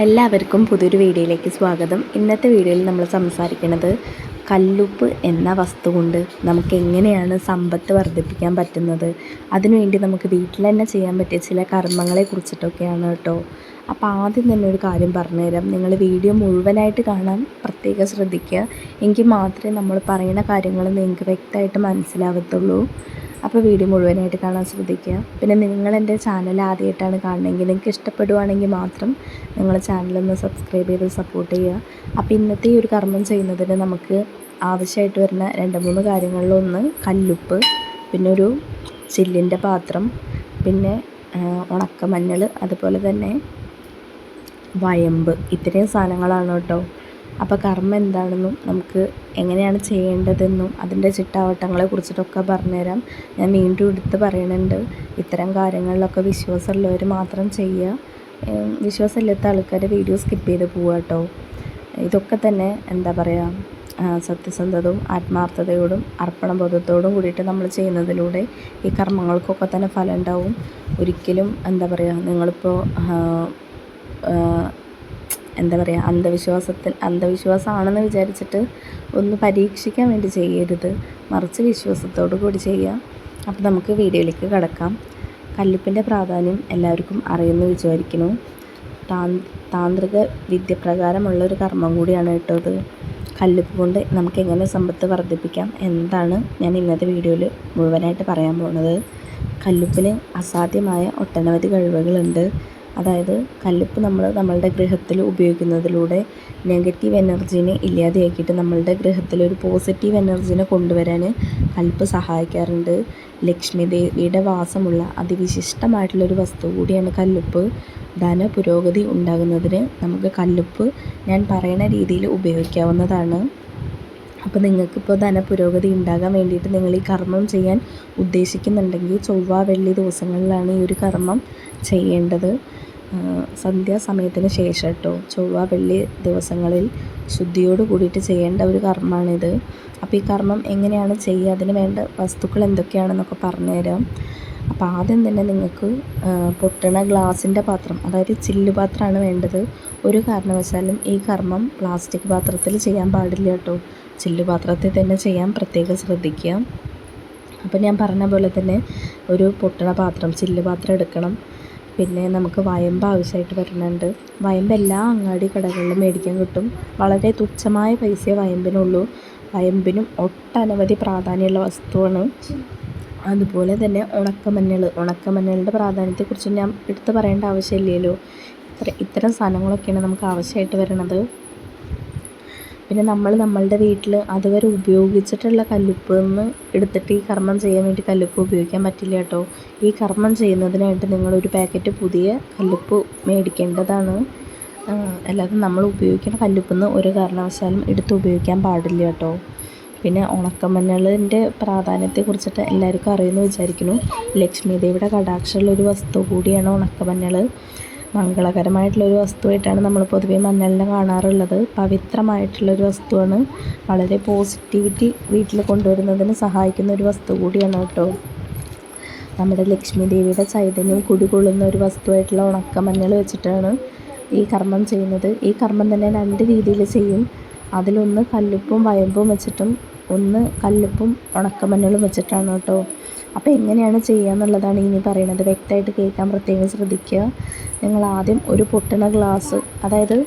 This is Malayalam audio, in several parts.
എല്ലാവർക്കും പുതിയൊരു വീഡിയോയിലേക്ക് സ്വാഗതം. ഇന്നത്തെ വീഡിയോയിൽ നമ്മൾ സംസാരിക്കുന്നത് കല്ലുപ്പ് എന്ന വസ്തു കൊണ്ട് നമുക്ക് എങ്ങനെയാണ് സമ്പത്ത് വർദ്ധിപ്പിക്കാൻ പറ്റുന്നത്, അതിനുവേണ്ടി നമുക്ക് വീട്ടിൽ തന്നെ ചെയ്യാൻ പറ്റിയ ചില കർമ്മങ്ങളെ കുറിച്ചിട്ടൊക്കെയാണ് കേട്ടോ. അപ്പോൾ ആദ്യം തന്നെ ഒരു കാര്യം പറഞ്ഞുതരാം. നിങ്ങൾ വീഡിയോ മുഴുവനായിട്ട് കാണാൻ പ്രത്യേകം ശ്രദ്ധിക്കുക. എങ്കിൽ മാത്രമേ നമ്മൾ പറയുന്ന കാര്യങ്ങൾ നിങ്ങൾക്ക് വ്യക്തമായിട്ട് മനസ്സിലാവത്തുള്ളൂ. അപ്പോൾ വീഡിയോ മുഴുവനായിട്ട് കാണാൻ ശ്രദ്ധിക്കുക. പിന്നെ നിങ്ങൾ എൻ്റെ ചാനൽ ആദ്യമായിട്ടാണ് കാണണമെങ്കിൽ, നിങ്ങൾക്ക് ഇഷ്ടപ്പെടുവാണെങ്കിൽ മാത്രം നിങ്ങൾ ചാനലൊന്ന് സബ്സ്ക്രൈബ് ചെയ്ത് സപ്പോർട്ട് ചെയ്യുക. അപ്പോൾ ഇന്നത്തെ ഈ ഒരു കർമ്മം ചെയ്യുന്നതിന് നമുക്ക് ആവശ്യമായിട്ട് വരുന്ന 2-3 കാര്യങ്ങളിലൊന്ന് കല്ലുപ്പ്, പിന്നെ ഒരു ചില്ലിൻ്റെ പാത്രം, പിന്നെ ഉണക്കമഞ്ഞൾ, അതുപോലെ തന്നെ വയമ്പ്. ഇത്രയും സാധനങ്ങളാണ് കേട്ടോ. അപ്പോൾ കർമ്മം എന്താണെന്നും നമുക്ക് എങ്ങനെയാണ് ചെയ്യേണ്ടതെന്നും അതിൻ്റെ ചിട്ടാവട്ടങ്ങളെ കുറിച്ചിട്ടൊക്കെ പറഞ്ഞുതരാം. ഞാൻ വീണ്ടും എടുത്ത് പറയുന്നുണ്ട്, ഇത്തരം കാര്യങ്ങളിലൊക്കെ വിശ്വാസമുള്ളവർ മാത്രം ചെയ്യുക. വിശ്വാസമില്ലാത്ത ആൾക്കാർ വീഡിയോ സ്കിപ്പ് ചെയ്ത് പോവുക കേട്ടോ. ഇതൊക്കെ തന്നെ എന്താ പറയുക, സത്യസന്ധതയും ആത്മാർത്ഥതയോടും അർപ്പണബോധത്തോടും കൂടിയിട്ട് നമ്മൾ ചെയ്യുന്നതിലൂടെ ഈ കർമ്മങ്ങൾക്കൊക്കെ തന്നെ ഫലം ഉണ്ടാവും. ഒരിക്കലും എന്താ പറയുക, നിങ്ങളിപ്പോൾ അന്ധവിശ്വാസമാണെന്ന് വിചാരിച്ചിട്ട് ഒന്ന് പരീക്ഷിക്കാൻ വേണ്ടി ചെയ്യരുത്, മറിച്ച് വിശ്വാസത്തോടു കൂടി ചെയ്യുക. അപ്പോൾ നമുക്ക് വീഡിയോയിലേക്ക് കടക്കാം. കല്ലുപ്പിൻ്റെ പ്രാധാന്യം എല്ലാവർക്കും അറിയുമെന്ന് വിചാരിക്കുന്നു. താന്ത്രിക വിദ്യ പ്രകാരമുള്ളൊരു കർമ്മം കൂടിയാണ് കേട്ടോ ഇത്. കല്ലുപ്പ് കൊണ്ട് നമുക്ക് എങ്ങനെ സമ്പത്ത് വർദ്ധിപ്പിക്കാം എന്നതാണ് ഞാൻ ഇന്നത്തെ വീഡിയോയിൽ മുഴുവനായിട്ട് പറയാൻ പോകുന്നത്. കല്ലുപ്പിന് അസാധ്യമായ ഒട്ടനവധി കഴിവുകളുണ്ട്. അതായത് കല്ലുപ്പ് നമ്മളുടെ ഗൃഹത്തിൽ ഉപയോഗിക്കുന്നതിലൂടെ നെഗറ്റീവ് എനർജീനെ ഇല്ലാതെയാക്കിയിട്ട് നമ്മളുടെ ഗൃഹത്തിൽ ഒരു പോസിറ്റീവ് എനർജീനെ കൊണ്ടുവരാൻ കല്ലുപ്പ് സഹായിക്കാറുണ്ട്. ലക്ഷ്മി ദേവിയുടെ വാസമുള്ള അതിവിശിഷ്ടമായിട്ടുള്ളൊരു വസ്തു കൂടിയാണ് കല്ലുപ്പ്. ധനപുരോഗതി ഉണ്ടാകുന്നതിന് നമുക്ക് കല്ലുപ്പ് ഞാൻ പറയുന്ന രീതിയിൽ ഉപയോഗിക്കാവുന്നതാണ്. അപ്പോൾ നിങ്ങൾക്കിപ്പോൾ ധനപുരോഗതി ഉണ്ടാകാൻ വേണ്ടിയിട്ട് നിങ്ങൾ ഈ കർമ്മം ചെയ്യാൻ ഉദ്ദേശിക്കുന്നുണ്ടെങ്കിൽ ചൊവ്വ വെള്ളി ദിവസങ്ങളിലാണ് ഈ ഒരു കർമ്മം ചെയ്യേണ്ടത്. സന്ധ്യാസമയത്തിന് ശേഷം കേട്ടോ. ചൊവ്വ വെള്ളി ദിവസങ്ങളിൽ ശുദ്ധിയോട് കൂടിയിട്ട് ചെയ്യേണ്ട ഒരു കർമ്മമാണിത്. അപ്പോൾ ഈ കർമ്മം എങ്ങനെയാണ് ചെയ്യുക, അതിന് വേണ്ട വസ്തുക്കൾ എന്തൊക്കെയാണെന്നൊക്കെ പറഞ്ഞുതരാം. അപ്പോൾ ആദ്യം തന്നെ നിങ്ങൾക്ക് പൊട്ടണ ഗ്ലാസിൻ്റെ പാത്രം, അതായത് ചില്ലുപാത്രമാണ് വേണ്ടത്. ഒരു കാരണവശാലും ഈ കർമ്മം പ്ലാസ്റ്റിക് പാത്രത്തിൽ ചെയ്യാൻ പാടില്ല കേട്ടോ. ചില്ലുപാത്രത്തിൽ തന്നെ ചെയ്യാൻ പ്രത്യേകം ശ്രദ്ധിക്കുക. അപ്പോൾ ഞാൻ പറഞ്ഞ പോലെ തന്നെ ഒരു പൊട്ടണ പാത്രം, ചില്ലുപാത്രം എടുക്കണം. പിന്നെ നമുക്ക് വയമ്പ് ആവശ്യമായിട്ട് വരുന്നുണ്ട്. വയമ്പ് എല്ലാ അങ്ങാടി കടകളിലും മേടിക്കാൻ കിട്ടും. വളരെ തുച്ഛമായ പൈസയെ വയമ്പിനുള്ളൂ. വയമ്പിനും ഒട്ടനവധി പ്രാധാന്യമുള്ള വസ്തുവാണ്. അതുപോലെ തന്നെ ഉണക്കമഞ്ഞളുടെ പ്രാധാന്യത്തെക്കുറിച്ച് ഞാൻ എടുത്ത് പറയേണ്ട ആവശ്യമില്ലല്ലോ. ഇത്തരം സാധനങ്ങളൊക്കെയാണ് നമുക്ക് ആവശ്യമായിട്ട് വരുന്നത്. പിന്നെ നമ്മളുടെ വീട്ടിൽ അതുവരെ ഉപയോഗിച്ചിട്ടുള്ള കല്ലുപ്പ് നിന്ന് എടുത്തിട്ട് ഈ കർമ്മം ചെയ്യാൻ വേണ്ടി കല്ലുപ്പ് ഉപയോഗിക്കാൻ പറ്റില്ല കേട്ടോ. ഈ കർമ്മം ചെയ്യുന്നതിനായിട്ട് നിങ്ങളൊരു പാക്കറ്റ് പുതിയ കല്ലുപ്പ് മേടിക്കേണ്ടതാണ്. അല്ലാതെ നമ്മൾ ഉപയോഗിക്കുന്ന കല്ലുപ്പിന്ന് ഒരു കാരണവശാലും എടുത്ത് ഉപയോഗിക്കാൻ പാടില്ല കേട്ടോ. പിന്നെ ഉണക്കമഞ്ഞളിൻ്റെ പ്രാധാന്യത്തെക്കുറിച്ചിട്ട് എല്ലാവർക്കും അറിയുമെന്ന് വിചാരിക്കുന്നു. ലക്ഷ്മി ദേവിയുടെ കടാക്ഷമുള്ളൊരു വസ്തു കൂടിയാണ് ഉണക്കമഞ്ഞൾ. മംഗളകരമായിട്ടുള്ളൊരു വസ്തുവായിട്ടാണ് നമ്മൾ പൊതുവേ മഞ്ഞളിനെ കാണാറുള്ളത്. പവിത്രമായിട്ടുള്ളൊരു വസ്തുവാണ്. വളരെ പോസിറ്റിവിറ്റി വീട്ടിൽ കൊണ്ടുവരുന്നതിന് സഹായിക്കുന്ന ഒരു വസ്തു കൂടിയാണ് കേട്ടോ. നമ്മുടെ ലക്ഷ്മി ദേവിയുടെ ചൈതന്യം കുടികൊള്ളുന്ന ഒരു വസ്തുവായിട്ടുള്ള ഉണക്കമഞ്ഞൾ വെച്ചിട്ടാണ് ഈ കർമ്മം ചെയ്യുന്നത്. ഈ കർമ്മം തന്നെ 2 രീതിയിൽ ചെയ്യും. അതിലൊന്ന് കല്ലുപ്പും വയമ്പും വെച്ചിട്ടും, ഒന്ന് കല്ലുപ്പും ഉണക്കമഞ്ഞളും വെച്ചിട്ടാണ് കേട്ടോ. അപ്പോൾ എങ്ങനെയാണ് ചെയ്യുക എന്നുള്ളതാണ് ഇനി പറയുന്നത്. വ്യക്തമായിട്ട് കേൾക്കാൻ പ്രത്യേകം ശ്രദ്ധിക്കുക. നിങ്ങൾ ആദ്യം ഒരു പൊട്ടണ ഗ്ലാസ്, അതായത്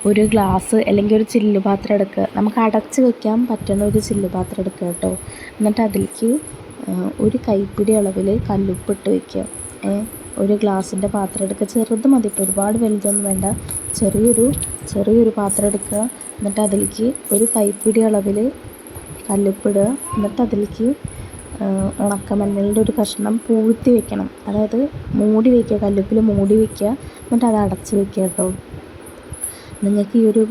ഒരു ഗ്ലാസ് അല്ലെങ്കിൽ ഒരു ചില്ലുപാത്രം എടുക്കുക. നമുക്ക് അടച്ച് വെക്കാൻ പറ്റുന്ന ഒരു ചില്ലുപാത്രം എടുക്കുക കേട്ടോ. എന്നിട്ട് അതിലേക്ക് ഒരു കൈപ്പിടി അളവിൽ കല്ലുപ്പിട്ട് വയ്ക്കുക. ഒരു ഗ്ലാസിൻ്റെ പാത്രം എടുക്കുക. ചെറുത് മതി, ഇപ്പോൾ ഒരുപാട് വലുതൊന്നും വേണ്ട. ചെറിയൊരു പാത്രം എടുക്കുക. എന്നിട്ട് അതിലേക്ക് ഒരു കൈപ്പിടി അളവിൽ കല്ലുപ്പിടുക. എന്നിട്ട് അതിലേക്ക് ഉണക്കമഞ്ഞളിൻ്റെ ഒരു കഷ്ണം പൂഴ്ത്തി വെക്കണം. അതായത് മൂടി വയ്ക്കുക, കല്ലുപ്പിൽ മൂടി വയ്ക്കുക. എന്നിട്ട് അത് അടച്ച് വയ്ക്കുക കേട്ടോ. നിങ്ങൾക്ക് ഈ ഒരു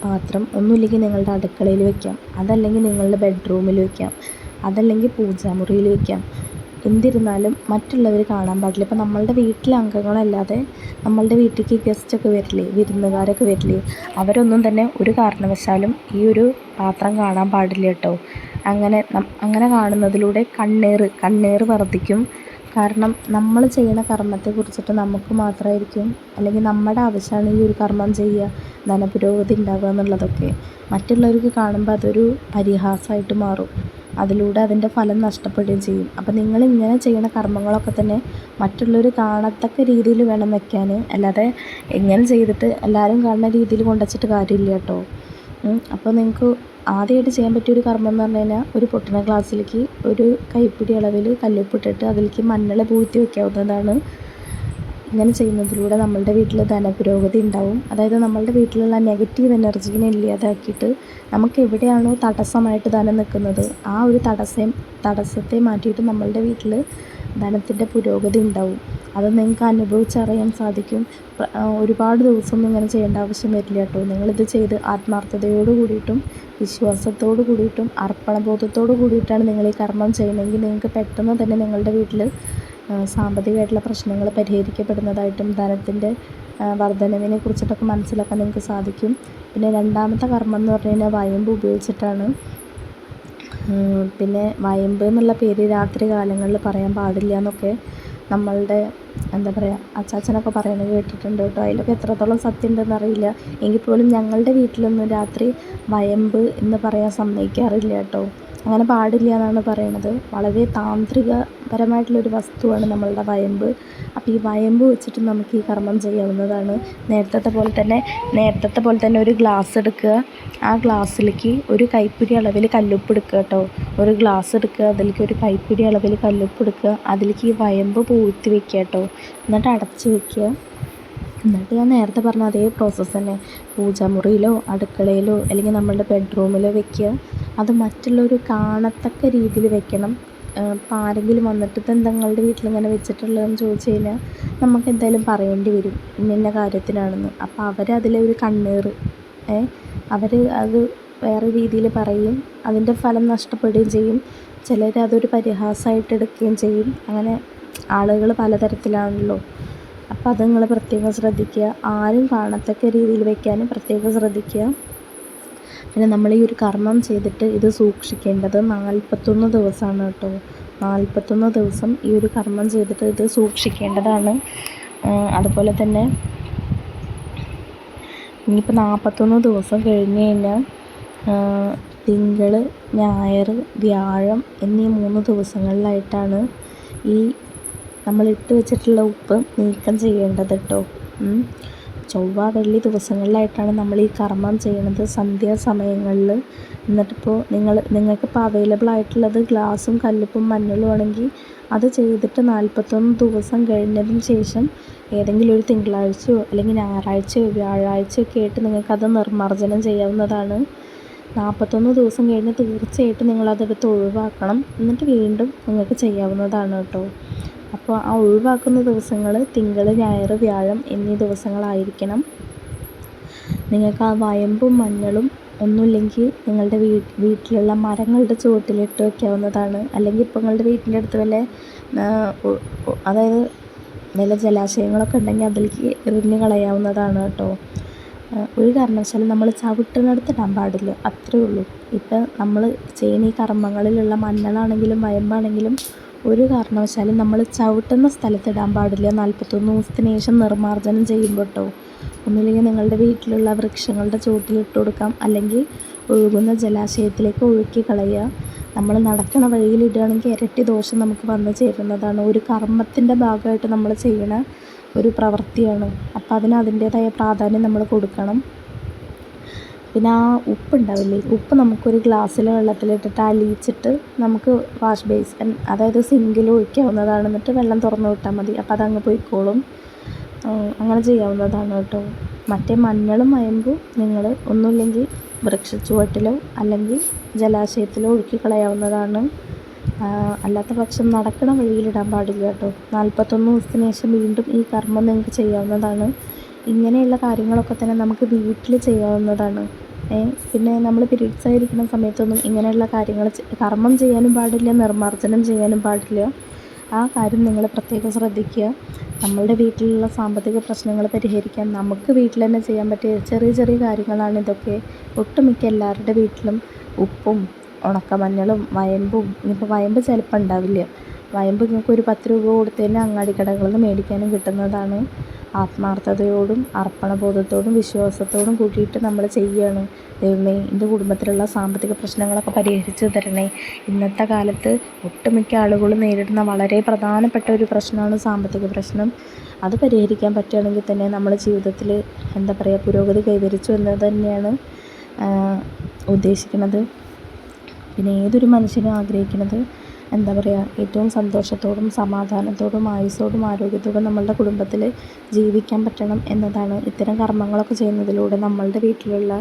പാത്രം ഒന്നുമില്ലെങ്കിൽ നിങ്ങളുടെ അടുക്കളയിൽ വയ്ക്കാം, അതല്ലെങ്കിൽ നിങ്ങളുടെ ബെഡ്റൂമിൽ വയ്ക്കാം, അതല്ലെങ്കിൽ പൂജാമുറിയിൽ വയ്ക്കാം. എന്തിരുന്നാലും മറ്റുള്ളവർ കാണാൻ പാടില്ല. ഇപ്പോൾ നമ്മളുടെ വീട്ടിലെ അംഗങ്ങളല്ലാതെ നമ്മളുടെ വീട്ടിലേക്ക് ഗസ്റ്റൊക്കെ വരില്ലേ, വിരുന്നുകാരൊക്കെ വരില്ലേ, അവരൊന്നും തന്നെ ഒരു കാരണവശാലും ഈ ഒരു പാത്രം കാണാൻ പാടില്ല കേട്ടോ. അങ്ങനെ കാണുന്നതിലൂടെ കണ്ണേറ് വർദ്ധിക്കും. കാരണം നമ്മൾ ചെയ്യുന്ന കർമ്മത്തെക്കുറിച്ചിട്ട് നമുക്ക് മാത്രമായിരിക്കും, അല്ലെങ്കിൽ നമ്മുടെ ആവശ്യമാണ് ഈ ഒരു കർമ്മം ചെയ്യുക, ധനപുരോഗതി ഉണ്ടാവുക എന്നുള്ളതൊക്കെ. മറ്റുള്ളവർക്ക് കാണുമ്പോൾ അതൊരു പരിഹാസമായിട്ട് മാറും. അതിലൂടെ അതിൻ്റെ ഫലം നഷ്ടപ്പെടുകയും ചെയ്യും. അപ്പോൾ നിങ്ങൾ ഇങ്ങനെ ചെയ്യുന്ന കർമ്മങ്ങളൊക്കെ തന്നെ മറ്റുള്ളവർ കാണത്തക്ക രീതിയിൽ വേണം വെക്കാൻ. അല്ലാതെ എങ്ങനെ ചെയ്തിട്ട് എല്ലാവരും കാണുന്ന രീതിയിൽ കൊണ്ടുവച്ചിട്ട് കാര്യമില്ല കേട്ടോ. അപ്പോൾ നിങ്ങൾക്ക് ആദ്യമായിട്ട് ചെയ്യാൻ പറ്റിയൊരു കർമ്മം എന്ന് പറഞ്ഞു കഴിഞ്ഞാൽ, ഒരു പൊട്ടുന്ന ഗ്ലാസ്സിലേക്ക് ഒരു കൈപ്പിടി അളവിൽ കല്ലുപ്പിട്ടിട്ട് അതിലേക്ക് മഞ്ഞൾ പൂഴ്ത്തി വയ്ക്കാവുന്നതാണ്. ഇങ്ങനെ ചെയ്യുന്നതിലൂടെ നമ്മളുടെ വീട്ടിൽ ധനപുരോഗതി ഉണ്ടാവും. അതായത് നമ്മളുടെ വീട്ടിലുള്ള നെഗറ്റീവ് എനർജീനെ ഇല്ലാതാക്കിയിട്ട് നമുക്ക് എവിടെയാണോ തടസ്സമായിട്ട് ധനം നിൽക്കുന്നത് ആ ഒരു തടസ്സത്തെ മാറ്റിയിട്ട് നമ്മളുടെ വീട്ടിൽ ധനത്തിൻ്റെ പുരോഗതി ഉണ്ടാവും. അത് നിങ്ങൾക്ക് അനുഭവിച്ചറിയാൻ സാധിക്കും. ഒരുപാട് ദിവസമൊന്നും ഇങ്ങനെ ചെയ്യേണ്ട ആവശ്യം വരില്ല കേട്ടോ. നിങ്ങളിത് ചെയ്ത് ആത്മാർത്ഥതയോട് കൂടിയിട്ടും വിശ്വാസത്തോട് കൂടിയിട്ടും അർപ്പണബോധത്തോട് കൂടിയിട്ടാണ് നിങ്ങൾ ഈ കർമ്മം ചെയ്യുന്നതെങ്കിൽ നിങ്ങൾക്ക് പെട്ടെന്ന് തന്നെ നിങ്ങളുടെ വീട്ടിൽ സാമ്പത്തികമായിട്ടുള്ള പ്രശ്നങ്ങൾ പരിഹരിക്കപ്പെടുന്നതായിട്ടും ധനത്തിൻ്റെ വർധനവിനെ കുറിച്ചിട്ടൊക്കെ മനസ്സിലാക്കാൻ നിങ്ങൾക്ക് സാധിക്കും. പിന്നെ രണ്ടാമത്തെ കർമ്മം എന്ന് പറഞ്ഞു കഴിഞ്ഞാൽ വയമ്പ് ഉപയോഗിച്ചിട്ടാണ്. പിന്നെ വയമ്പ് എന്നുള്ള പേര് രാത്രി കാലങ്ങളിൽ പറയാൻ പാടില്ല എന്നൊക്കെ നമ്മളുടെ എന്താ പറയുക അച്ചാച്ചനൊക്കെ പറയുന്നത് കേട്ടിട്ടുണ്ട് കേട്ടോ. അതിലൊക്കെ എത്രത്തോളം സത്യം ഉണ്ടെന്ന് അറിയില്ല. എങ്കിൽ പോലും ഞങ്ങളുടെ വീട്ടിലൊന്നും രാത്രി വയമ്പ് എന്ന് പറയാൻ സമ്മതിക്കാറില്ല കേട്ടോ. അങ്ങനെ പാടില്ല എന്നാണ് പറയണത്. വളരെ താന്ത്രികപരമായിട്ടുള്ളൊരു വസ്തുവാണ് നമ്മളുടെ വയമ്പ്. അപ്പോൾ ഈ വയമ്പ് വെച്ചിട്ട് നമുക്ക് ഈ കർമ്മം ചെയ്യാവുന്നതാണ്. നേരത്തെ പോലെ തന്നെ ഒരു ഗ്ലാസ് എടുക്കുക. ആ ഗ്ലാസ്സിലേക്ക് ഒരു കൈപ്പിടി അളവിൽ കല്ലുപ്പ് എടുക്കുക കേട്ടോ. ഒരു ഗ്ലാസ് എടുക്കുക, അതിലേക്ക് ഒരു കൈപ്പിടി അളവിൽ കല്ലുപ്പ് എടുക്കുക, അതിലേക്ക് ഈ വയമ്പ് പൂഴ്ത്തി വെക്കുക കേട്ടോ. എന്നിട്ട് അടച്ച് വെക്കുക. എന്നിട്ട് ഞാൻ നേരത്തെ പറഞ്ഞ അതേ പ്രോസസ്സ് തന്നെ പൂജാമുറിയിലോ അടുക്കളയിലോ അല്ലെങ്കിൽ നമ്മളുടെ ബെഡ്റൂമിലോ വെക്കുക. അത് മറ്റുള്ളവർ കാണത്തക്ക രീതിയിൽ വെക്കണം. ഇപ്പോൾ ആരെങ്കിലും വന്നിട്ട് ഇതെന്താ നിങ്ങളുടെ വീട്ടിലിങ്ങനെ വെച്ചിട്ടുള്ളതെന്ന് ചോദിച്ചു കഴിഞ്ഞാൽ നമുക്ക് എന്തായാലും പറയേണ്ടി വരും ഇന്ന കാര്യത്തിനാണെന്ന്. അപ്പോൾ അവരതിലൊരു കണ്ണേറ് അവർ അത് വേറെ രീതിയിൽ പറയും. അതിൻ്റെ ഫലം നഷ്ടപ്പെടുകയും ചെയ്യും. ചിലർ അതൊരു പരിഹാസമായിട്ട് എടുക്കുകയും ചെയ്യും. അങ്ങനെ ആളുകൾ പലതരത്തിലാണല്ലോ. അപ്പോൾ അത് നിങ്ങൾ പ്രത്യേകം ശ്രദ്ധിക്കുക. ആരും കാണത്തക്ക രീതിയിൽ വെക്കാനും പ്രത്യേകം ശ്രദ്ധിക്കുക. പിന്നെ നമ്മൾ ഈ ഒരു കർമ്മം ചെയ്തിട്ട് ഇത് സൂക്ഷിക്കേണ്ടത് 41 ദിവസമാണ് കേട്ടോ. 41 ദിവസം ഈ ഒരു കർമ്മം ചെയ്തിട്ട് ഇത് സൂക്ഷിക്കേണ്ടതാണ്. അതുപോലെ തന്നെ ഇനിയിപ്പോൾ 41 ദിവസം കഴിഞ്ഞ് കഴിഞ്ഞാൽ തിങ്കൾ, ഞായർ, വ്യാഴം എന്നീ 3 ദിവസങ്ങളിലായിട്ടാണ് ഈ നമ്മളിട്ട് വെച്ചിട്ടുള്ള ഉപ്പ് നീക്കം ചെയ്യേണ്ടത് കേട്ടോ. ചൊവ്വ, വെള്ളി ദിവസങ്ങളിലായിട്ടാണ് നമ്മൾ ഈ കർമ്മം ചെയ്യണത് സന്ധ്യാസമയങ്ങളിൽ. എന്നിട്ടിപ്പോൾ നിങ്ങൾക്കിപ്പോൾ അവൈലബിൾ ആയിട്ടുള്ളത് ഗ്ലാസും കല്ലുപ്പും മഞ്ഞളും ആണെങ്കിൽ അത് ചെയ്തിട്ട് 41 ദിവസം കഴിഞ്ഞതിന് ശേഷം ഏതെങ്കിലും ഒരു തിങ്കളാഴ്ചയോ അല്ലെങ്കിൽ ഞായറാഴ്ചയോ വ്യാഴാഴ്ചയോ ഒക്കെ ആയിട്ട് നിങ്ങൾക്കത് നിർമ്മാർജ്ജനം ചെയ്യാവുന്നതാണ്. 41 ദിവസം കഴിഞ്ഞ് തീർച്ചയായിട്ടും നിങ്ങളതെടുത്ത് ഒഴിവാക്കണം. എന്നിട്ട് വീണ്ടും നിങ്ങൾക്ക് ചെയ്യാവുന്നതാണ് കേട്ടോ. അപ്പോൾ ആ ഒഴിവാക്കുന്ന ദിവസങ്ങൾ തിങ്കൾ, ഞായർ, വ്യാഴം എന്നീ ദിവസങ്ങളായിരിക്കണം. നിങ്ങൾക്ക് ആ വയമ്പും മഞ്ഞളും ഒന്നുമില്ലെങ്കിൽ നിങ്ങളുടെ വീട്ടിലുള്ള മരങ്ങളുടെ ചുവട്ടിലിട്ട് വയ്ക്കാവുന്നതാണ്. അല്ലെങ്കിൽ ഇപ്പോൾ നിങ്ങളുടെ വീട്ടിൻ്റെ അടുത്ത് വല്ല ജലാശയങ്ങളൊക്കെ ഉണ്ടെങ്കിൽ അതിലേക്ക് എറിഞ്ഞ് കളയാവുന്നതാണ് കേട്ടോ. ഒരു കാരണവശാലും നമ്മൾ ചവിട്ടിനടുത്ത് ഇടാൻ പാടില്ല, അത്രേ ഉള്ളൂ. ഇപ്പം നമ്മൾ ചെയ്യുന്ന ഈ കർമ്മങ്ങളിലുള്ള മഞ്ഞളാണെങ്കിലും വയമ്പാണെങ്കിലും ഒരു കാരണവശാലും നമ്മൾ ചവിട്ടുന്ന സ്ഥലത്ത് ഇടാൻ പാടില്ല. 41 ദിവസത്തിന് ശേഷം നിർമ്മാർജ്ജനം ചെയ്യുമ്പോൾ കേട്ടോ. ഒന്നുമില്ലെങ്കിൽ നിങ്ങളുടെ വീട്ടിലുള്ള വൃക്ഷങ്ങളുടെ ചുവട്ടിലിട്ട് കൊടുക്കാം, അല്ലെങ്കിൽ ഒഴുകുന്ന ജലാശയത്തിലേക്ക് ഒഴുക്കി കളയുക. നമ്മൾ നടക്കണ വഴിയിലിടുകയാണെങ്കിൽ ഇരട്ടി ദോഷം നമുക്ക് വന്നു ചേരുന്നതാണ്. ഒരു കർമ്മത്തിൻ്റെ ഭാഗമായിട്ട് നമ്മൾ ചെയ്യണ ഒരു പ്രവൃത്തിയാണ്. അപ്പോൾ അതിൻ്റേതായ പ്രാധാന്യം നമ്മൾ കൊടുക്കണം. പിന്നെ ആ ഉപ്പുണ്ടാവില്ലേ, ഉപ്പ് നമുക്കൊരു ഗ്ലാസ്സിൽ വെള്ളത്തിലിട്ടിട്ട് അലിയിച്ചിട്ട് നമുക്ക് വാഷ് ബേസിൻ അതായത് സിങ്കിൽ ഒഴിക്കാവുന്നതാണ്. എന്നിട്ട് വെള്ളം തുറന്ന് വിട്ടാൽ മതി. അപ്പോൾ അതങ്ങ് പോയിക്കോളും. അങ്ങനെ ചെയ്യാവുന്നതാണ് കേട്ടോ. മറ്റേ മഞ്ഞളും വയമ്പും നിങ്ങൾ ഒന്നുമില്ലെങ്കിൽ വൃക്ഷച്ചുവട്ടിലോ അല്ലെങ്കിൽ ജലാശയത്തിലോ ഒഴുക്കി കളയാവുന്നതാണ്. അല്ലാത്ത പക്ഷം നടക്കണ വഴിയിലിടാൻ പാടില്ല കേട്ടോ. 41 ദിവസത്തിന് ശേഷം വീണ്ടും ഈ കർമ്മം നിങ്ങൾക്ക് ചെയ്യാവുന്നതാണ്. ഇങ്ങനെയുള്ള കാര്യങ്ങളൊക്കെ തന്നെ നമുക്ക് വീട്ടിൽ ചെയ്യാവുന്നതാണ്. പിന്നെ നമ്മൾ പീരീഡ്സ് ആയിരിക്കുന്ന സമയത്തൊന്നും ഇങ്ങനെയുള്ള കാര്യങ്ങൾ കർമ്മം ചെയ്യാനും പാടില്ല, നിർമ്മാർജ്ജനം ചെയ്യാനും പാടില്ല. ആ കാര്യം നിങ്ങൾ പ്രത്യേകം ശ്രദ്ധിക്കുക. നമ്മളുടെ വീട്ടിലുള്ള സാമ്പത്തിക പ്രശ്നങ്ങൾ പരിഹരിക്കാൻ നമുക്ക് വീട്ടിൽ തന്നെ ചെയ്യാൻ പറ്റിയ ചെറിയ ചെറിയ കാര്യങ്ങളാണ് ഇതൊക്കെ. ഒട്ടുമിക്ക എല്ലാവരുടെ വീട്ടിലും ഉപ്പും ഉണക്കമഞ്ഞളും വയമ്പും, ഇനിയിപ്പോൾ വയമ്പ് ചിലപ്പോൾ ഉണ്ടാവില്ല, വയമ്പ് നിങ്ങൾക്ക് ഒരു 10 രൂപ കൊടുത്ത് തന്നെ അങ്ങാടി കടകളിൽ നിന്ന് മേടിക്കാനും കിട്ടുന്നതാണ്. ആത്മാർത്ഥതയോടും അർപ്പണബോധത്തോടും വിശ്വാസത്തോടും കൂടിയിട്ട് നമ്മൾ ചെയ്യുകയാണ്. ദൈവമേ, എൻ്റെ കുടുംബത്തിലുള്ള സാമ്പത്തിക പ്രശ്നങ്ങളൊക്കെ പരിഹരിച്ച് തരണേ. ഇന്നത്തെ കാലത്ത് ഒട്ടുമിക്ക ആളുകളും നേരിടുന്ന വളരെ പ്രധാനപ്പെട്ട ഒരു പ്രശ്നമാണ് സാമ്പത്തിക പ്രശ്നം. അത് പരിഹരിക്കാൻ പറ്റുകയാണെങ്കിൽ തന്നെ നമ്മൾ ജീവിതത്തിൽ പുരോഗതി കൈവരിച്ചു എന്ന് തന്നെയാണ് ഉദ്ദേശിക്കുന്നത്. പിന്നെ ഏതൊരു മനുഷ്യനും ആഗ്രഹിക്കുന്നത് ഏറ്റവും സന്തോഷത്തോടും സമാധാനത്തോടും ആയുസ്സോടും ആരോഗ്യത്തോടും നമ്മളുടെ കുടുംബത്തിൽ ജീവിക്കാൻ പറ്റണം എന്നതാണ്. ഇത്തരം കർമ്മങ്ങളൊക്കെ ചെയ്യുന്നതിലൂടെ നമ്മളുടെ വീട്ടിലുള്ള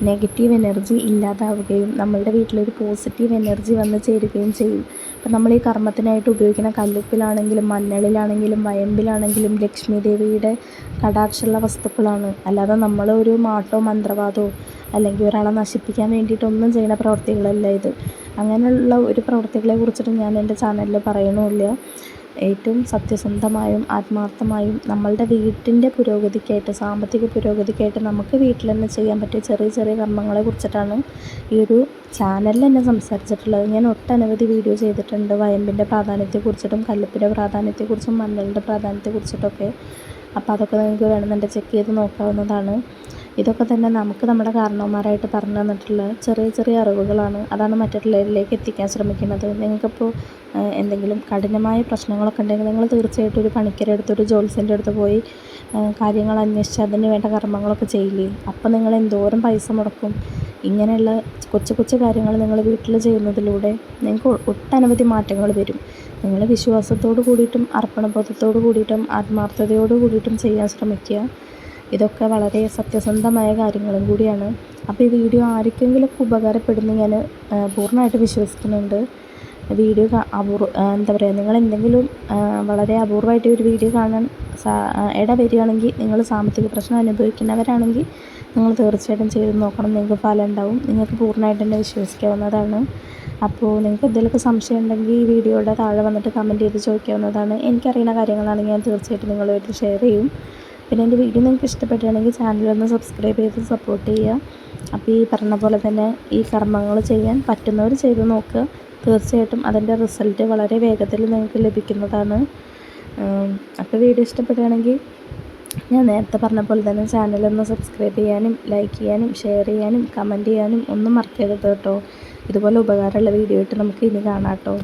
നെഗറ്റീവ് എനർജി ഇല്ലാതാവുകയും നമ്മളുടെ വീട്ടിലൊരു പോസിറ്റീവ് എനർജി വന്ന് ചേരുകയും ചെയ്യും. അപ്പം നമ്മൾ ഈ കർമ്മത്തിനായിട്ട് ഉപയോഗിക്കുന്ന കല്ലുപ്പിലാണെങ്കിലും മഞ്ഞളിലാണെങ്കിലും വയമ്പിലാണെങ്കിലും ലക്ഷ്മി ദേവിയുടെ കടാക്ഷമുള്ള വസ്തുക്കളാണ്. അല്ലാതെ നമ്മൾ ഒരു മാട്ടോ മന്ത്രവാദമോ അല്ലെങ്കിൽ ഒരാളെ നശിപ്പിക്കാൻ വേണ്ടിയിട്ടൊന്നും ചെയ്യുന്ന പ്രവർത്തികളല്ല ഇത്. അങ്ങനെയുള്ള ഒരു പ്രവർത്തികളെ കുറിച്ചിട്ട് ഞാൻ എൻ്റെ ചാനലിൽ പറയണമില്ല. ഏറ്റവും സത്യസന്ധമായും ആത്മാർത്ഥമായും നമ്മളുടെ വീട്ടിൻ്റെ പുരോഗതിക്കായിട്ട് സാമ്പത്തിക പുരോഗതിക്കായിട്ട് നമുക്ക് വീട്ടിൽ തന്നെ ചെയ്യാൻ പറ്റിയ ചെറിയ ചെറിയ കർമ്മങ്ങളെ കുറിച്ചിട്ടാണ് ഈ ഒരു ചാനലിൽ തന്നെ സംസാരിച്ചിട്ടുള്ളത്. ഞാൻ ഒട്ടനവധി വീഡിയോ ചെയ്തിട്ടുണ്ട് വയമ്പിൻ്റെ പ്രാധാന്യത്തെക്കുറിച്ചിട്ടും കല്ലുപ്പിൻ്റെ പ്രാധാന്യത്തെക്കുറിച്ചും മഞ്ഞളുടെ പ്രാധാന്യത്തെക്കുറിച്ചിട്ടൊക്കെ. അപ്പോൾ അതൊക്കെ നിങ്ങൾക്ക് വേണമെന്നുണ്ടെങ്കിൽ ചെക്ക് ചെയ്ത് നോക്കാവുന്നതാണ്. ഇതൊക്കെ തന്നെ നമുക്ക് നമ്മുടെ കാരണവന്മാരായിട്ട് പറഞ്ഞു തന്നിട്ടുള്ള ചെറിയ ചെറിയ അറിവുകളാണ്. അതാണ് മറ്റുള്ളവരിലേക്ക് എത്തിക്കാൻ ശ്രമിക്കുന്നത്. നിങ്ങൾക്കിപ്പോൾ എന്തെങ്കിലും കഠിനമായ പ്രശ്നങ്ങളൊക്കെ ഉണ്ടെങ്കിൽ നിങ്ങൾ തീർച്ചയായിട്ടും ഒരു പണിക്കരുടെ അടുത്ത് ഒരു ജ്യോത്സ്യൻ്റെ അടുത്ത് പോയി കാര്യങ്ങൾ അന്വേഷിച്ച് അതിന് വേണ്ട കർമ്മങ്ങളൊക്കെ ചെയ്യില്ലേ. അപ്പോൾ നിങ്ങൾ എന്തോരം പൈസ മുടക്കും. ഇങ്ങനെയുള്ള കൊച്ചു കൊച്ചു കാര്യങ്ങൾ നിങ്ങൾ വീട്ടിൽ ചെയ്യുന്നതിലൂടെ നിങ്ങൾക്ക് ഒട്ടനവധി മാറ്റങ്ങൾ വരും. നിങ്ങൾ വിശ്വാസത്തോട് കൂടിയിട്ടും അർപ്പണബോധത്തോട് കൂടിയിട്ടും ആത്മാർത്ഥതയോട് കൂടിയിട്ടും ചെയ്യാൻ ശ്രമിക്കുക. ഇതൊക്കെ വളരെ സത്യസന്ധമായ കാര്യങ്ങളും കൂടിയാണ്. അപ്പോൾ ഈ വീഡിയോ ആർക്കെങ്കിലുമൊക്കെ ഉപകാരപ്പെടുന്നു ഞാൻ പൂർണ്ണമായിട്ട് വിശ്വസിക്കുന്നുണ്ട്. വീഡിയോ നിങ്ങൾ എന്തെങ്കിലും വളരെ അപൂർവമായിട്ട് ഒരു വീഡിയോ കാണാൻ ഇടവരികയാണെങ്കിൽ നിങ്ങൾ സാമ്പത്തിക പ്രശ്നം അനുഭവിക്കുന്നവരാണെങ്കിൽ നിങ്ങൾ തീർച്ചയായിട്ടും ചെയ്ത് നോക്കണം. നിങ്ങൾക്ക് ഫലം ഉണ്ടാവും. നിങ്ങൾക്ക് പൂർണ്ണമായിട്ട് തന്നെ വിശ്വസിക്കാവുന്നതാണ്. അപ്പോൾ നിങ്ങൾക്ക് എന്തെങ്കിലുമൊക്കെ സംശയം ഉണ്ടെങ്കിൽ ഈ വീഡിയോയുടെ താഴെ വന്നിട്ട് കമൻറ്റ് ചെയ്ത് ചോദിക്കാവുന്നതാണ്. എനിക്കറിയുന്ന കാര്യങ്ങളാണെങ്കിൽ ഞാൻ തീർച്ചയായിട്ടും നിങ്ങളുമായിട്ട് ഷെയർ ചെയ്യും. പിന്നെ എൻ്റെ വീഡിയോ നിങ്ങൾക്ക് ഇഷ്ടപ്പെട്ടുകയാണെങ്കിൽ ചാനലൊന്ന് സബ്സ്ക്രൈബ് ചെയ്ത് സപ്പോർട്ട് ചെയ്യുക. അപ്പോൾ ഈ പറഞ്ഞ പോലെ തന്നെ ഈ കർമ്മങ്ങൾ ചെയ്യാൻ പറ്റുന്നവർ ചെയ്ത് നോക്കുക. തീർച്ചയായിട്ടും അതിൻ്റെ റിസൾട്ട് വളരെ വേഗത്തിൽ നിങ്ങൾക്ക് ലഭിക്കുന്നതാണ്. അപ്പോൾ വീഡിയോ ഇഷ്ടപ്പെടുകയാണെങ്കിൽ ഞാൻ നേരത്തെ പറഞ്ഞ പോലെ തന്നെ ചാനലൊന്ന് സബ്സ്ക്രൈബ് ചെയ്യാനും ലൈക്ക് ചെയ്യാനും ഷെയർ ചെയ്യാനും കമൻറ്റ് ചെയ്യാനും ഒന്നും മറക്കരുത് കേട്ടോ. ഇതുപോലെ ഉപകാരമുള്ള വീഡിയോ ആയിട്ട് നമുക്ക് ഇനി കാണാം കേട്ടോ.